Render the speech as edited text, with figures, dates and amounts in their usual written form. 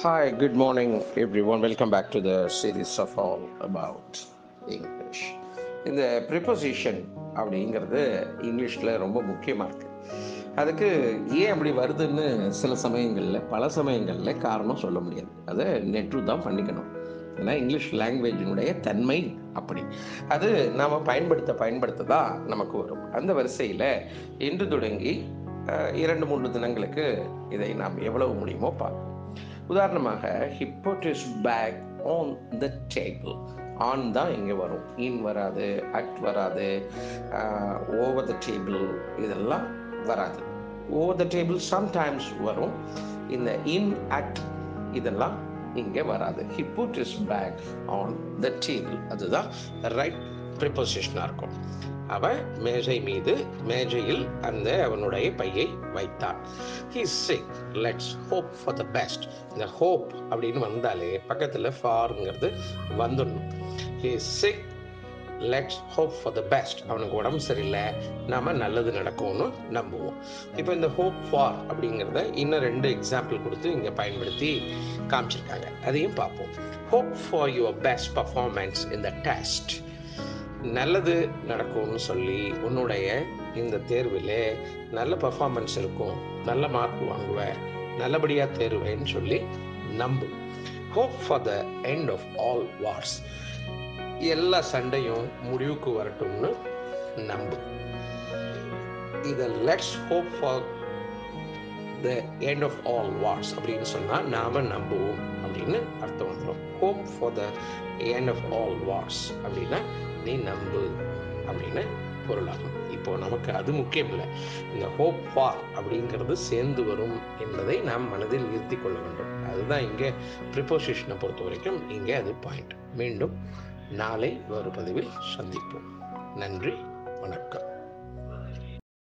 Hi, good morning, everyone. Welcome back to the series of all about English. இந்த preposition அப்படிங்கிறது இங்கிலீஷில் ரொம்ப முக்கியமாக இருக்குது. அதுக்கு ஏன் அப்படி வருதுன்னு பல சமயங்களில் காரணம் சொல்ல முடியாது. அதை நெட்ரு தான் பண்ணிக்கணும். ஏன்னா இங்கிலீஷ் லாங்குவேஜினுடைய தன்மை அப்படி. அது நாம் பயன்படுத்த தான் நமக்கு வரும். அந்த வரிசையில் இன்று தொடங்கி 2-3 தினங்களுக்கு இதை நாம் எவ்வளவு முடியுமோ பார்ப்போம். உதாரணமாக he put his bag on the table. On தான் இங்கே வரும், இன் வராது, அட் வராது, ஓவர் த டேபிள் இதெல்லாம் வராது. ஓவர் த டேபிள் சம்டைம்ஸ் வரும். இந்த இன் அட் இதெல்லாம் இங்கே வராது. he put his bag on the table. அதுதான் ரைட் ப்ரிப்போசிஷனாக இருக்கும். அவன் மேஜையில் அவனுடைய பையை வைத்தான். He is sick. Let's hope for the best. இந்த hope அப்படின்னு வந்தாலே பக்கத்தில் ஃபார்ங்கிறது வந்துடணும். He is sick. Let's hope for the best. அவனுக்கு உடம்பு சரியில்லை, நாம நல்லது நடக்கும்னு நம்புவோம். இப்போ இந்த hope for அப்படிங்கிறத இன்னும் 2 எக்ஸாம்பிள் கொடுத்து இங்கே பயன்படுத்தி காமிச்சிருக்காங்க. அதையும் பார்ப்போம். Hope for your best performance in the test. நல்லது நடக்கும்னு சொல்லி உன்னுடைய இந்த தேர்வில் நல்ல பர்ஃபார்மன்ஸ் இருக்கும், நல்ல மார்க் வாங்குவேன், நல்லபடியாக தேர்வேன்னு சொல்லி நம்பு. Hope for the end of all wars. எல்லா சண்டையும் முடிவுக்கு வரட்டும்னு நம்பு. இதை let's hope for the end of all wars அப்படின்னு சொன்னால் நாம நம்புவோம் அப்படின்னு அர்த்தம் வந்துடும். Hope for the end of all wars அப்படின்னா நீ நம்பு அப்படின்னு பொருளாகும். இப்போ நமக்கு அது முக்கியம் இல்லை, இந்த ஹோப் ஃபார் அப்படிங்கிறது சேர்ந்து வரும் என்பதை நாம் மனதில் நிறுத்தி கொள்ள வேண்டும். அதுதான் இங்கே ப்ரிப்போசிஷனை பொறுத்த வரைக்கும் இங்கே அது பாயிண்ட். மீண்டும் நாளை ஒரு பதிவில் சந்திப்போம். நன்றி, வணக்கம்.